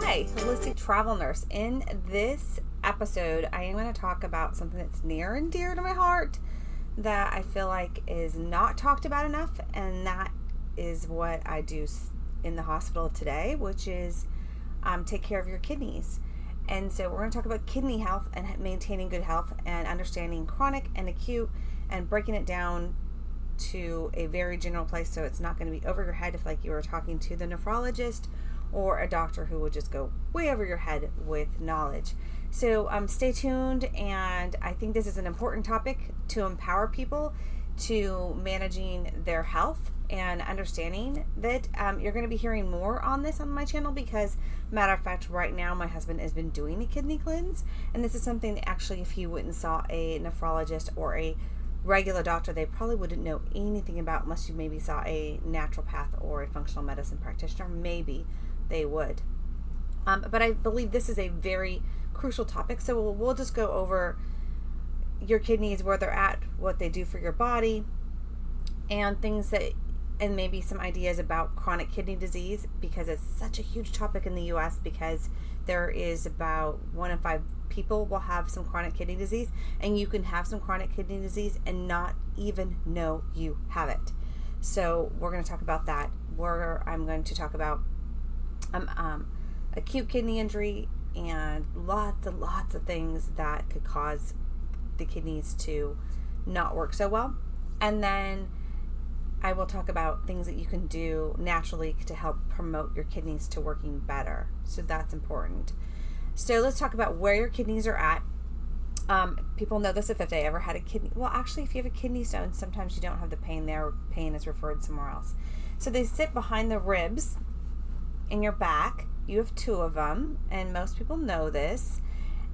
Hi, Holistic Travel Nurse. In this episode, I am going to talk about something that's near and dear to my heart that I feel like is not talked about enough, and that is what I do in the hospital today, which is take care of your kidneys. And so we're going to talk about kidney health and maintaining good health and understanding chronic and acute and breaking it down to a very general place so it's not going to be over your head if like you were talking to the nephrologist or a doctor who would just go way over your head with knowledge. So stay tuned, and I think this is an important topic to empower people to managing their health and understanding that you're going to be hearing more on this on my channel because, matter of fact, right now my husband has been doing a kidney cleanse, and this is something that actually if he went and saw a nephrologist or a regular doctor, they probably wouldn't know anything about unless you maybe saw a naturopath or a functional medicine practitioner. Maybe they would. But I believe this is a very crucial topic, so we'll just go over your kidneys, where they're at, what they do for your body, and things that, and maybe some ideas about chronic kidney disease, because it's such a huge topic in the U.S. because there is about 1 in 5 people will have some chronic kidney disease, and you can have some chronic kidney disease and not even know you have it. So we're going to talk about that, where I'm going to talk about acute kidney injury and lots of things that could cause the kidneys to not work so well. And then I will talk about things that you can do naturally to help promote your kidneys to working better. So that's important. So let's talk about where your kidneys are at. People know this if they ever had a kidney. Well, actually, if you have a kidney stone, sometimes you don't have the pain there. Pain is referred somewhere else. So they sit behind the ribs in your back. You have 2 of them, and most people know this.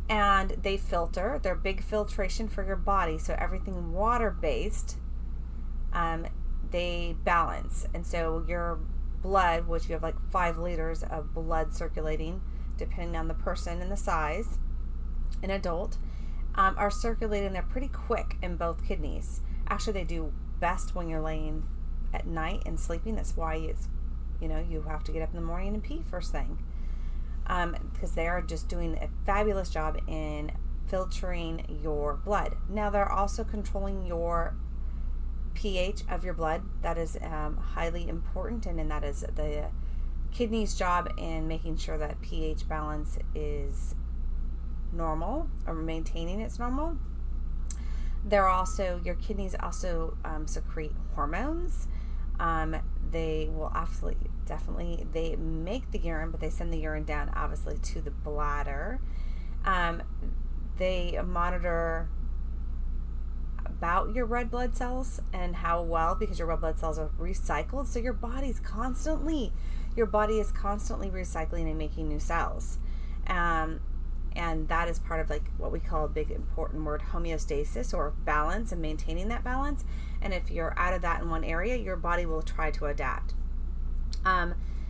And they filter. They're big filtration for your body. So everything water-based, they balance. And so your blood, which you have like 5 liters of blood circulating, depending on the person and the size, an adult, are circulating. They're pretty quick in both kidneys. Actually, they do best when you're laying at night and sleeping. That's why it's, you have to get up in the morning and pee first thing. Because they are just doing a fabulous job in filtering your blood. Now, they're also controlling your pH of your blood. That is highly important, and that is the kidney's job in making sure that pH balance is normal or maintaining its normal. Your kidneys also secrete hormones. They will definitely they make the urine, but they send the urine down obviously to the bladder. They monitor about your red blood cells and how well, because your red blood cells are recycled. So your body is constantly recycling and making new cells. And that is part of like what we call a big important word, homeostasis, or balance, and maintaining that balance. And if you're out of that in one area, your body will try to adapt.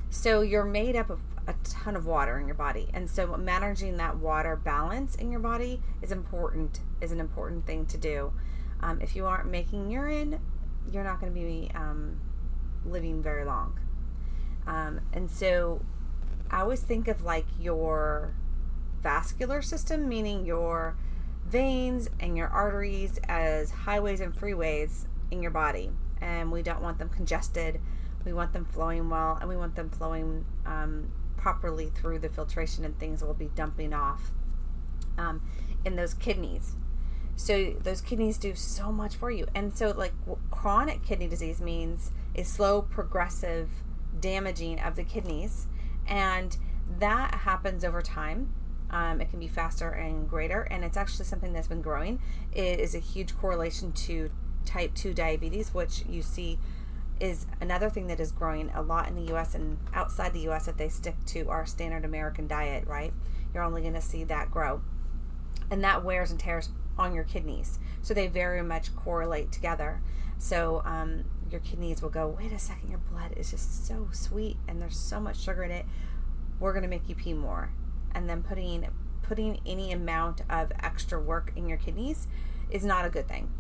So you're made up of a ton of water in your body. And so managing that water balance in your body is an important thing to do. If you aren't making urine, you're not going to be living very long. And so I always think of like your vascular system, meaning your veins and your arteries, as highways and freeways in your body. And we don't want them congested. We want them flowing well, and we want them flowing properly through the filtration, and things will be dumping off in those kidneys. So those kidneys do so much for you. And so like chronic kidney disease means a slow, progressive damaging of the kidneys, and that happens over time. It can be faster and greater, and it's actually something that's been growing. It is a huge correlation to type 2 diabetes, which you see is another thing that is growing a lot in the U.S. and outside the U.S. If they stick to our standard American diet, right? You're only going to see that grow. And that wears and tears on your kidneys. So they very much correlate together. So your kidneys will go, wait a second, your blood is just so sweet and there's so much sugar in it. We're going to make you pee more. And then putting any amount of extra work in your kidneys is not a good thing.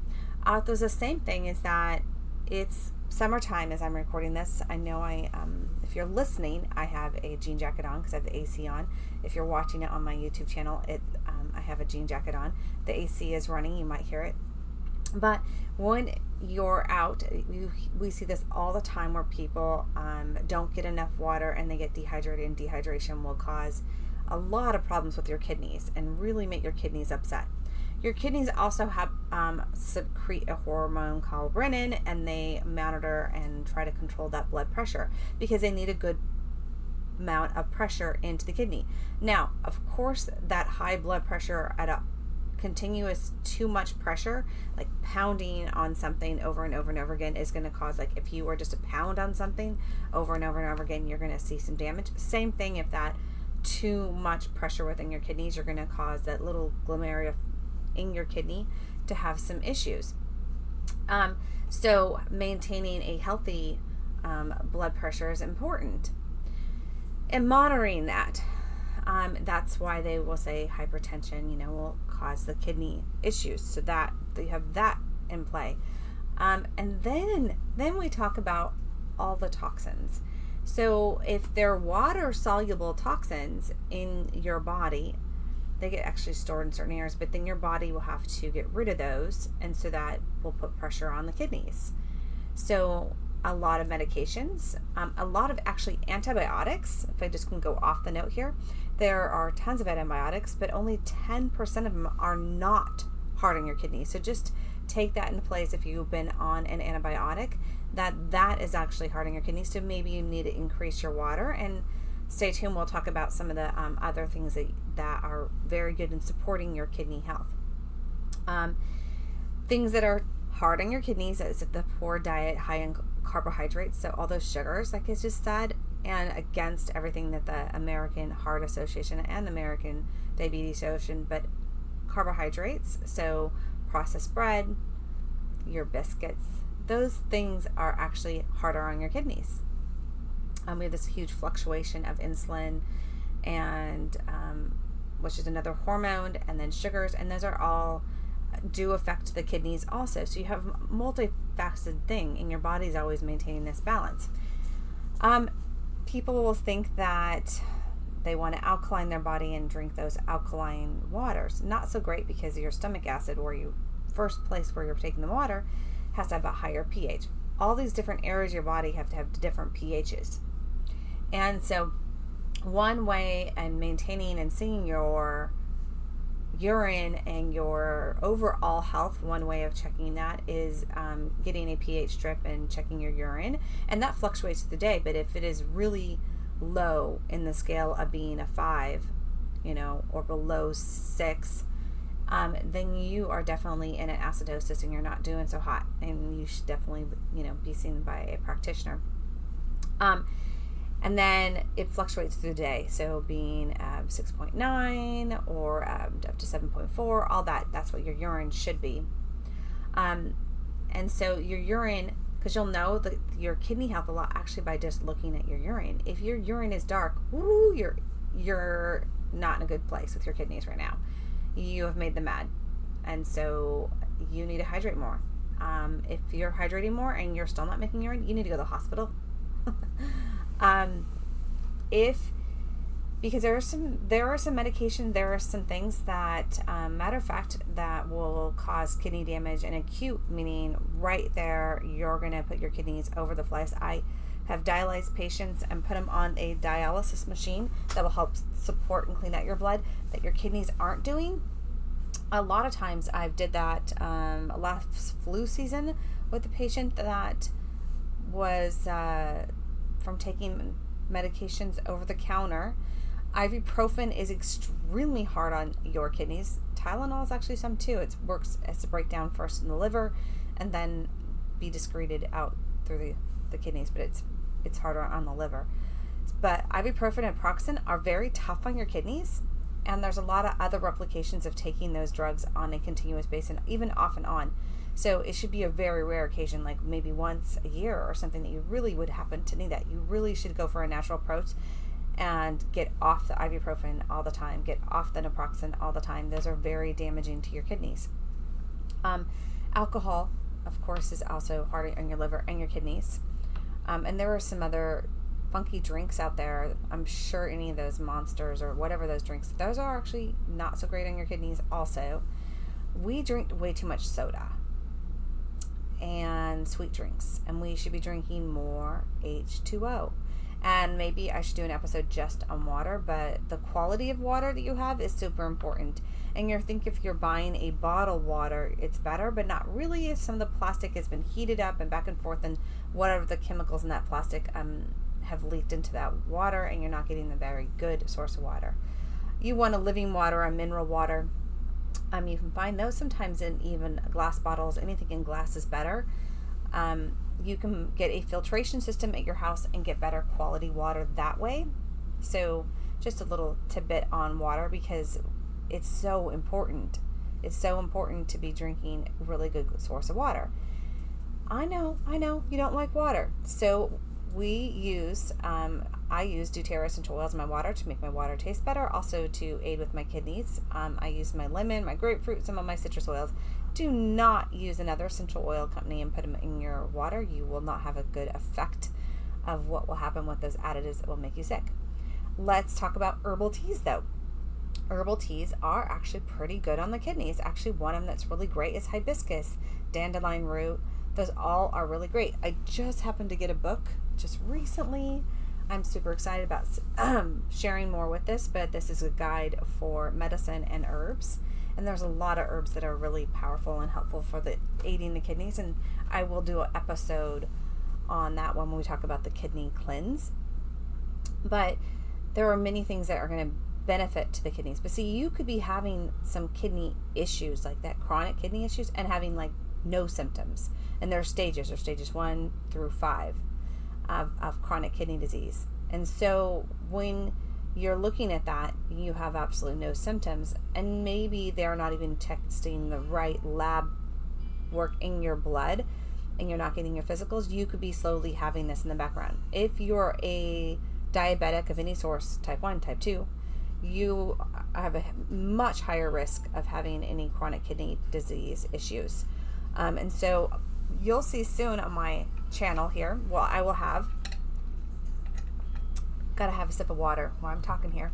There's the same thing is that it's summertime as I'm recording this. I know if you're listening, I have a jean jacket on because I have the AC on. If you're watching it on my YouTube channel, I have a jean jacket on. The AC is running, you might hear it. But when you're out, we see this all the time where people don't get enough water and they get dehydrated, and dehydration will cause a lot of problems with your kidneys and really make your kidneys upset. Your kidneys also have secrete a hormone called renin, and they monitor and try to control that blood pressure because they need a good amount of pressure into the kidney. Now, of course, that high blood pressure at a continuous too much pressure, like pounding on something over and over and over again, is going to cause, like if you were just to pound on something over and over and over again, you're going to see some damage. Same thing if that too much pressure within your kidneys, you're going to cause that little glomerular in your kidney to have some issues. So maintaining a healthy blood pressure is important, and monitoring that. That's why they will say hypertension, will cause the kidney issues. So that you have that in play. And then we talk about all the toxins. So if they're water soluble toxins in your body, they get actually stored in certain areas, but then your body will have to get rid of those, and so that will put pressure on the kidneys. So a lot of medications, a lot of actually antibiotics. If I just can go off the note here, there are tons of antibiotics, but only 10% of them are not hard on your kidneys. So just take that into place if you've been on an antibiotic, that is actually hard on your kidneys. So maybe you need to increase your water, and stay tuned. We'll talk about some of the other things that are very good in supporting your kidney health. Things that are hard on your kidneys is the poor diet high in carbohydrates, so all those sugars, like I just said, and against everything that the American Heart Association and the American Diabetes Association, but carbohydrates, so processed bread, your biscuits, those things are actually harder on your kidneys. We have this huge fluctuation of insulin, and which is another hormone, and then sugars, and those are all do affect the kidneys also. So you have a multifaceted thing, and your body's always maintaining this balance. People will think that they want to alkaline their body and drink those alkaline waters. Not so great, because your stomach acid, where you first place where you're taking the water, has to have a higher pH. All these different areas of your body have to have different pHs. And so one way in maintaining and seeing your urine and your overall health, one way of checking that is getting a pH strip and checking your urine. And that fluctuates through the day, but if it is really low in the scale of being a 5, or below 6, then you are definitely in an acidosis and you're not doing so hot, and you should definitely, be seen by a practitioner. And then it fluctuates through the day. So being 6.9 or up to 7.4, all that's what your urine should be. And so your urine, because you'll know that your kidney health a lot actually by just looking at your urine. If your urine is dark, you're not in a good place with your kidneys right now. You have made them mad. And so you need to hydrate more. If you're hydrating more and you're still not making urine, you need to go to the hospital. Because there are some medication, there are some things that, matter of fact, that will cause kidney damage, and acute, meaning right there, you're going to put your kidneys over the place. I have dialyzed patients and put them on a dialysis machine that will help support and clean out your blood that your kidneys aren't doing. A lot of times I've did that last flu season with a patient that was from taking medications over the counter. Ibuprofen is extremely hard on your kidneys. Tylenol is actually some too. It works as a breakdown first in the liver and then be excreted out through the kidneys, but it's harder on the liver. But ibuprofen and Proxen are very tough on your kidneys, and there's a lot of other replications of taking those drugs on a continuous basis, and even off and on. So it should be a very rare occasion, like maybe once a year or something, that you really would happen to need that. You really should go for a natural approach and get off the ibuprofen all the time, get off the naproxen all the time. Those are very damaging to your kidneys. Alcohol of course, is also hard on your liver and your kidneys. And there are some other funky drinks out there. I'm sure any of those Monsters or whatever those drinks, those are actually not so great on your kidneys also. We drink way too much soda and sweet drinks, and we should be drinking more H2O. And maybe I should do an episode just on water, but the quality of water that you have is super important. And you think if you're buying a bottled water, it's better, but not really if some of the plastic has been heated up and back and forth, and whatever the chemicals in that plastic have leaked into that water, and you're not getting the very good source of water. You want a living water, a mineral water. You can find those sometimes in even glass bottles. Anything in glass is better. You can get a filtration system at your house and get better quality water that way. So just a little tidbit on water, because it's so important. It's so important to be drinking really good source of water. I know you don't like water. So I use doTERRA essential oils in my water to make my water taste better, also to aid with my kidneys. I use my lemon, my grapefruit, some of my citrus oils. Do not use another essential oil company and put them in your water. You will not have a good effect of what will happen with those additives that will make you sick. Let's talk about herbal teas though. Herbal teas are actually pretty good on the kidneys. Actually, one of them that's really great is hibiscus, dandelion root. Those all are really great. I just happened to get a book just recently. I'm super excited about sharing more with this, but this is a guide for medicine and herbs. And there's a lot of herbs that are really powerful and helpful for aiding the kidneys. And I will do an episode on that one when we talk about the kidney cleanse. But there are many things that are going to benefit to the kidneys. But see, you could be having some kidney issues, like that chronic kidney issues, and having like no symptoms. And there are stages. There's stages 1 through 5 of chronic kidney disease. And so when you're looking at that, you have absolutely no symptoms, and maybe they're not even testing the right lab work in your blood, and you're not getting your physicals, you could be slowly having this in the background. If you're a diabetic of any source, type 1, type 2, you have a much higher risk of having any chronic kidney disease issues. And so you'll see soon on my channel here, well, I will have, gotta have a sip of water while I'm talking here,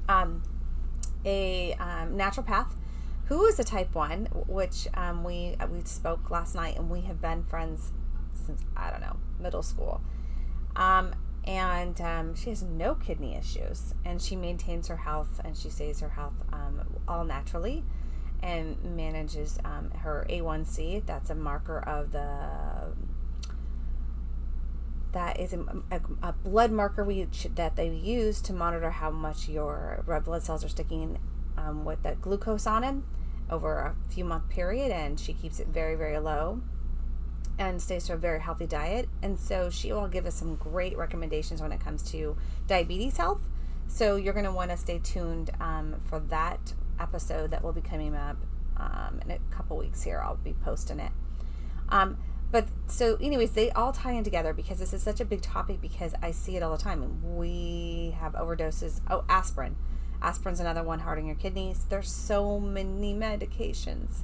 a naturopath who is a type 1, which we spoke last night, and we have been friends since, I don't know, middle school. And she has no kidney issues, and she maintains her health, and she stays her health all naturally, and manages her A1C. That's a marker of that is a blood marker that they use to monitor how much your red blood cells are sticking with the glucose on them over a few month period, and she keeps it very, very low and stays to a very healthy diet. And so she will give us some great recommendations when it comes to diabetes health. So you're going to want to stay tuned for that episode that will be coming up in a couple weeks here. I'll be posting it. But so anyways, they all tie in together because this is such a big topic, because I see it all the time. We have overdoses. Oh, aspirin. Aspirin's another one hard on your kidneys. There's so many medications,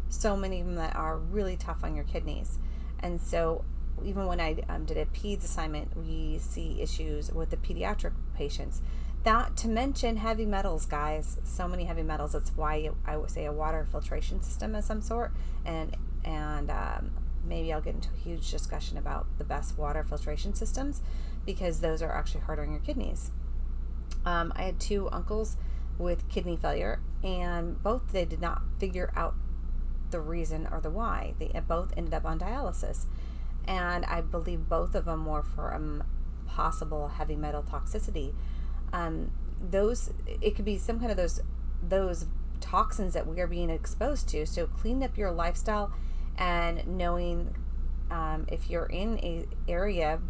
so many of them that are really tough on your kidneys. And so even when I did a peds assignment, we see issues with the pediatric patients. Not to mention heavy metals, guys. So many heavy metals. That's why I would say a water filtration system of some sort. And maybe I'll get into a huge discussion about the best water filtration systems, because those are actually hard on your kidneys. I had 2 uncles with kidney failure, and both they did not figure out the reason or the why. They both ended up on dialysis, and I believe both of them were for possible heavy metal toxicity. It could be some kind of those toxins that we are being exposed to. So clean up your lifestyle, and knowing if you're in a area,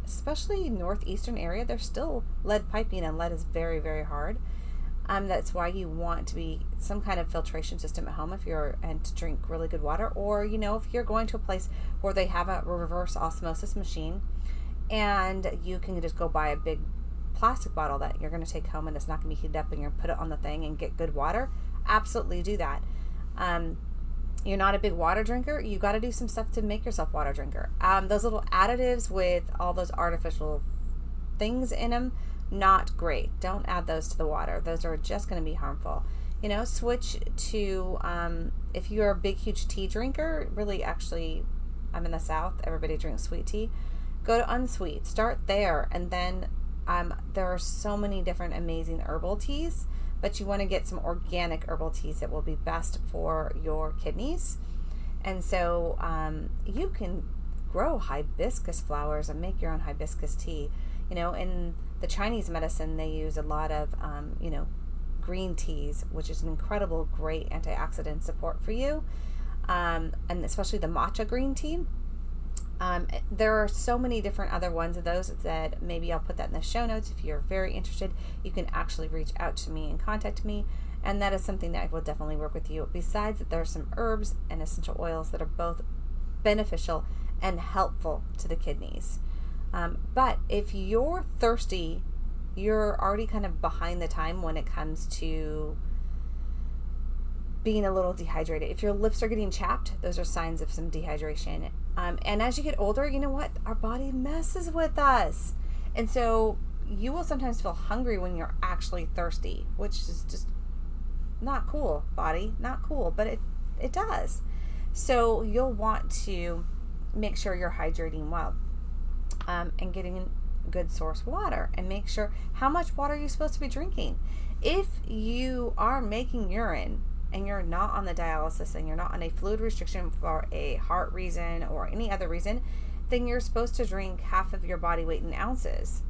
especially northeastern area, there's still lead piping, and lead is very, very hard. That's why you want to be some kind of filtration system at home and to drink really good water, or if you're going to a place where they have a reverse osmosis machine, and you can just go buy a big plastic bottle that you're going to take home, and it's not going to be heated up, and you're going to put it on the thing and get good water. Absolutely do that. you're not a big water drinker, you got to do some stuff to make yourself water drinker. Those little additives with all those artificial things in them, not great. Don't add those to the water. Those are just going to be harmful. Switch to, if you're a big, huge tea drinker, really, actually, I'm in the South, everybody drinks sweet tea. Go to unsweet. Start there. And then there are so many different amazing herbal teas, but you want to get some organic herbal teas that will be best for your kidneys. And so you can grow hibiscus flowers and make your own hibiscus tea. In the Chinese medicine, they use a lot of, green teas, which is an incredible, great antioxidant support for you. And especially the matcha green tea. There are so many different other ones of those that maybe I'll put that in the show notes. If you're very interested, you can actually reach out to me and contact me. And that is something that I will definitely work with you. Besides that, there are some herbs and essential oils that are both beneficial and helpful to the kidneys. But if you're thirsty, you're already kind of behind the time when it comes to being a little dehydrated. If your lips are getting chapped, those are signs of some dehydration. And as you get older, you know what? Our body messes with us. And so you will sometimes feel hungry when you're actually thirsty, which is just not cool, body. Not cool, but it does. So you'll want to make sure you're hydrating well, and getting good source water, and make sure how much water you're supposed to be drinking. If you are making urine and you're not on the dialysis and you're not on a fluid restriction for a heart reason or any other reason, then you're supposed to drink half of your body weight in ounces.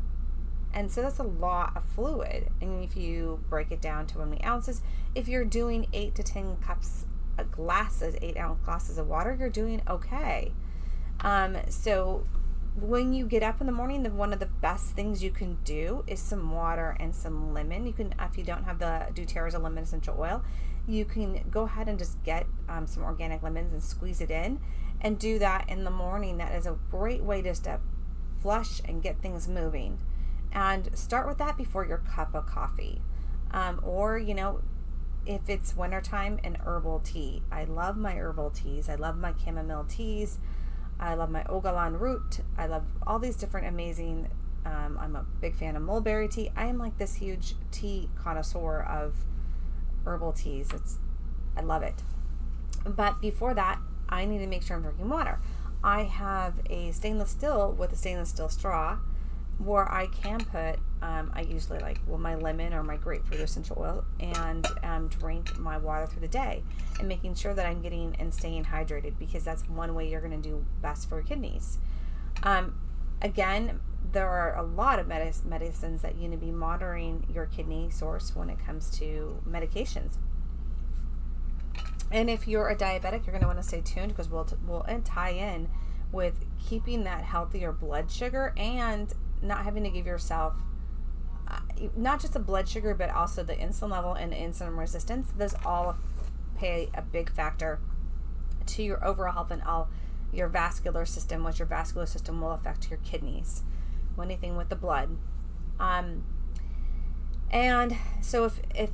And so that's a lot of fluid. And if you break it down to how many ounces, if you're doing 8 to 10 cups, 8-ounce glasses of water, you're doing okay. So when you get up in the morning, one of the best things you can do is some water and some lemon. You can, if you don't have the doTERRA as a lemon essential oil, you can go ahead and just get some organic lemons and squeeze it in and do that in the morning. That is a great way just to flush and get things moving. And start with that before your cup of coffee. Or, if it's wintertime, an herbal tea. I love my herbal teas. I love my chamomile teas. I love my Ogalan root. I love all these different amazing, I'm a big fan of mulberry tea. I am like this huge tea connoisseur of herbal teas. I love it. But before that, I need to make sure I'm drinking water. I have a stainless steel with a stainless steel straw where I can put, I usually my lemon or my grapefruit essential oil, and drink my water through the day, and making sure that I'm getting and staying hydrated, because that's one way you're going to do best for your kidneys. Again, there are a lot of medicines that you need to be monitoring your kidney source when it comes to medications. And if you're a diabetic, you're going to want to stay tuned, because we'll tie in with keeping that healthier blood sugar and not having to give yourself not just the blood sugar, but also the insulin level and insulin resistance. Those all play a big factor to your overall health and all your vascular system, which your vascular system will affect your kidneys. Anything with the blood. And so if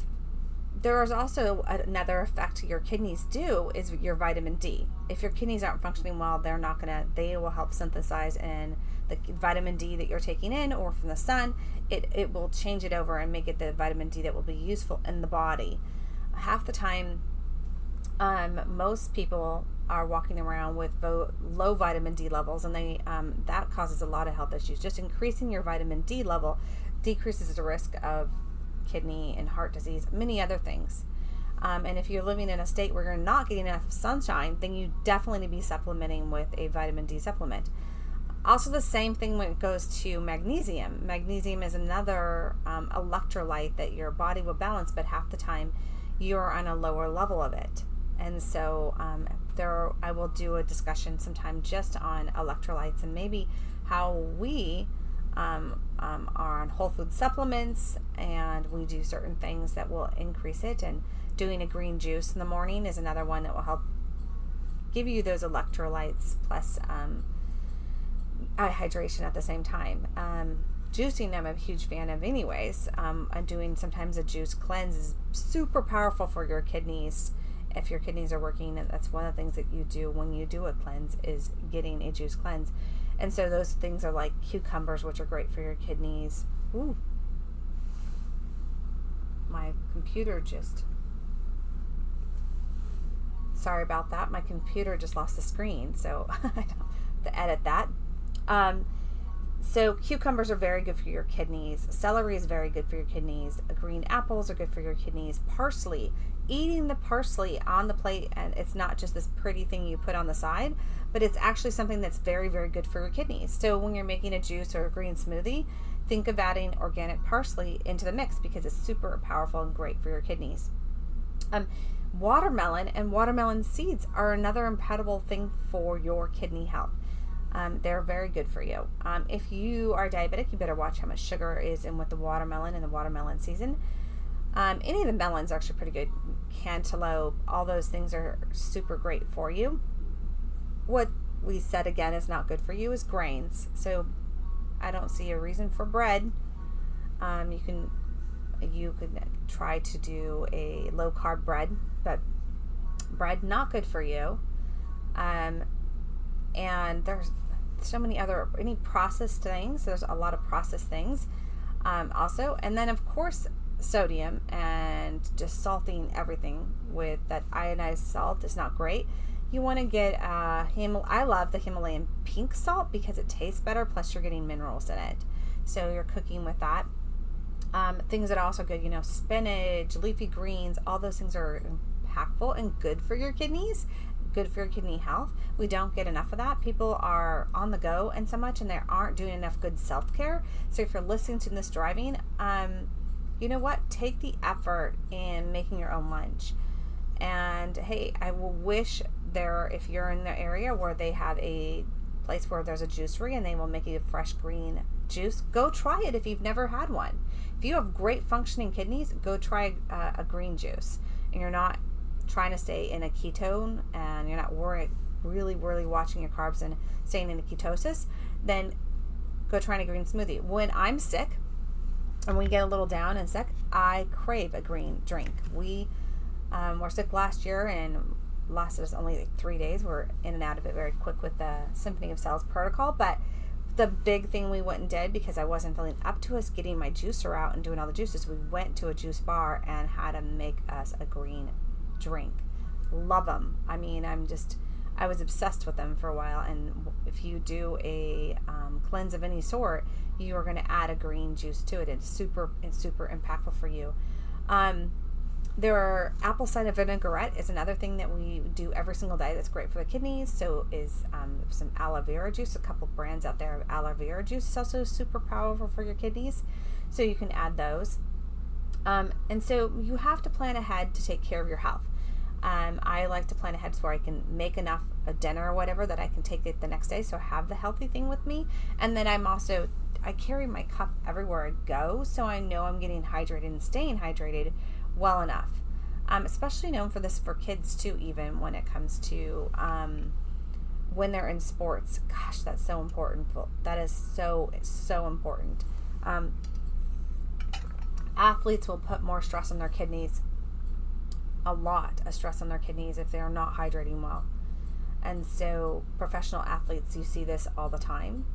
there is also another effect your kidneys do is your vitamin D. If your kidneys aren't functioning well, they will help synthesize in the vitamin D that you're taking in or from the sun. It will change it over and make it the vitamin D that will be useful in the body. Half the time, most people are walking around with low vitamin D levels, and that causes a lot of health issues. Just increasing your vitamin D level decreases the risk of kidney and heart disease, many other things. And if you're living in a state where you're not getting enough sunshine, then you definitely need to be supplementing with a vitamin D supplement. Also, the same thing when it goes to magnesium. Magnesium is another electrolyte that your body will balance, but half the time you're on a lower level of it. And so I will do a discussion sometime just on electrolytes and maybe how we are on whole food supplements, and we do certain things that will increase it. And doing a green juice in the morning is another one that will help give you those electrolytes plus hydration at the same time. Juicing I'm a huge fan of anyways. I'm doing sometimes a juice cleanse is super powerful for your kidneys if your kidneys are working. And that's one of the things that you do when you do a cleanse, is getting a juice cleanse. And so those things are like cucumbers, which are great for your kidneys. Ooh, my computer just, sorry about that. My computer just lost the screen, so I have to edit that. So cucumbers are very good for your kidneys. Celery is very good for your kidneys. Green apples are good for your kidneys. Parsley, eating the parsley on the plate, and it's not just this pretty thing you put on the side, but it's actually something that's very, very good for your kidneys. So when you're making a juice or a green smoothie, think of adding organic parsley into the mix, because it's super powerful and great for your kidneys. Watermelon and watermelon seeds are another incredible thing for your kidney health. They're very good for you. If you are diabetic, you better watch how much sugar is in with the watermelon in the watermelon season. Any of the melons are actually pretty good. Cantaloupe, all those things are super great for you. What we said again is not good for you is grains. So I don't see a reason for bread. You can try to do a low carb bread, but bread not good for you. And there's so many other, any processed things. There's a lot of processed things also. And then of course sodium, and just salting everything with that ionized salt is not great. You want to get I love the Himalayan pink salt because it tastes better, plus you're getting minerals in it. So you're cooking with that. Things that are also good, spinach, leafy greens, all those things are impactful and good for your kidneys, good for your kidney health. We don't get enough of that. People are on the go and so much, and they aren't doing enough good self-care. So if you're listening to this driving, you know what? Take the effort in making your own lunch. And hey, I will wish if you're in the area where they have a place where there's a juicery and they will make you a fresh green juice, go try it if you've never had one. If you have great functioning kidneys, go try a green juice, and you're not trying to stay in a ketone, and you're not really watching your carbs and staying in a ketosis, then go try a green smoothie. When I'm sick and we get a little down and sick, I crave a green drink. We were sick last year and lasted us only like 3 days. We're in and out of it very quick with the Symphony of Cells protocol, but the big thing we went and did, because I wasn't feeling up to us getting my juicer out and doing all the juices, we went to a juice bar and had them make us a green drink. Love them. I mean, I was obsessed with them for a while. And if you do a cleanse of any sort, you are going to add a green juice to it. It's super impactful for you. There are apple cider vinaigrette is another thing that we do every single day that's great for the kidneys. So is some aloe vera juice. A couple brands out there of aloe vera juice is also super powerful for your kidneys. So you can add those. And so you have to plan ahead to take care of your health. I like to plan ahead so I can make enough a dinner or whatever that I can take it the next day. So I have the healthy thing with me. And then I carry my cup everywhere I go. So I know I'm getting hydrated and staying hydrated well enough. Especially known for this for kids too, even when it comes to when they're in sports. Gosh, that's so important. That is so important. Athletes will put more stress on their kidneys, a lot of stress on their kidneys if they're not hydrating well. And so professional athletes, you see this all the time.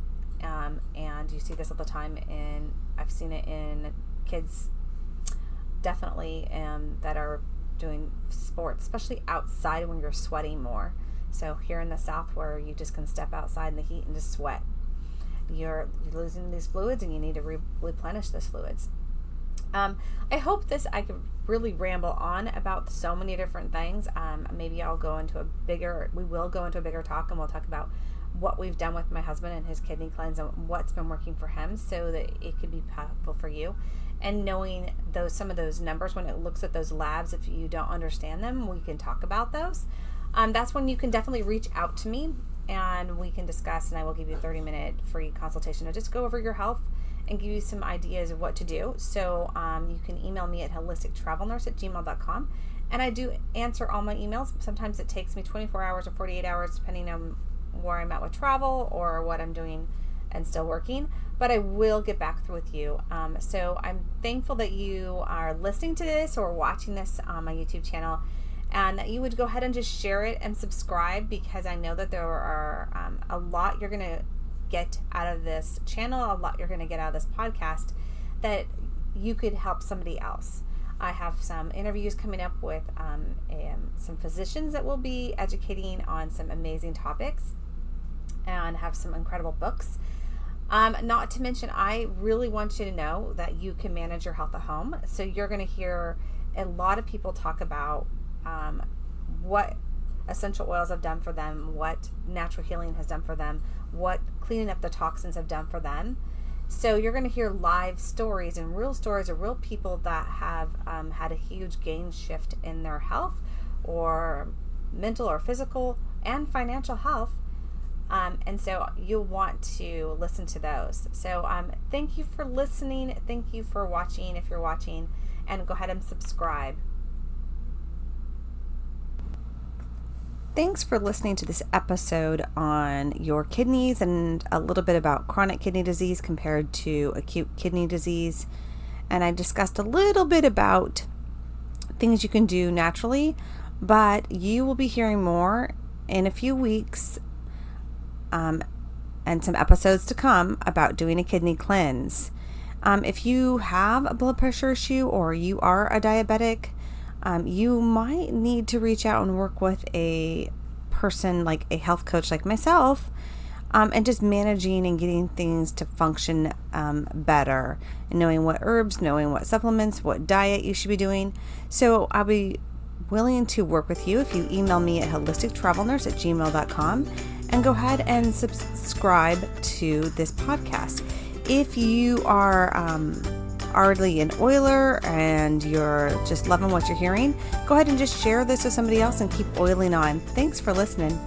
And you see this all the time I've seen it in kids definitely that are doing sports, especially outside when you're sweating more. So here in the South, where you just can step outside in the heat and just sweat, you're losing these fluids, and you need to replenish those fluids. I hope I could really ramble on about so many different things. Maybe we will go into a bigger talk, and we'll talk about what we've done with my husband and his kidney cleanse and what's been working for him, so that it could be helpful for you. And knowing some of those numbers, when it looks at those labs, if you don't understand them, we can talk about those. That's when you can definitely reach out to me, and we can discuss, and I will give you a 30-minute free consultation to just go over your health and give you some ideas of what to do. So you can email me at holistictravelnurse@gmail.com. And I do answer all my emails. Sometimes it takes me 24 hours or 48 hours, depending on where I'm at with travel or what I'm doing and still working. But I will get back through with you. So I'm thankful that you are listening to this or watching this on my YouTube channel. and that you would go ahead and just share it and subscribe, because I know that there are a lot you're going to get out of this channel, a lot you're going to get out of this podcast that you could help somebody else. I have some interviews coming up with some physicians that will be educating on some amazing topics, and have some incredible books. Not to mention, I really want you to know that you can manage your health at home. So you're going to hear a lot of people talk about what essential oils have done for them, what natural healing has done for them, what cleaning up the toxins have done for them. So you're going to hear live stories and real stories of real people that have had a huge gain shift in their health, or mental or physical and financial health. And so you'll want to listen to those. So thank you for listening. Thank you for watching, if you're watching, and go ahead and subscribe. Thanks for listening to this episode on your kidneys and a little bit about chronic kidney disease compared to acute kidney disease. And I discussed a little bit about things you can do naturally, but you will be hearing more in a few weeks, and some episodes to come about doing a kidney cleanse. If you have a blood pressure issue or you are a diabetic, you might need to reach out and work with a person like a health coach like myself, and just managing and getting things to function better, and knowing what herbs, knowing what supplements, what diet you should be doing. So I'll be willing to work with you if you email me at holistictravelnurse@gmail.com, and go ahead and subscribe to this podcast. If you are already an oiler and you're just loving what you're hearing, go ahead and just share this with somebody else and keep oiling on. Thanks for listening.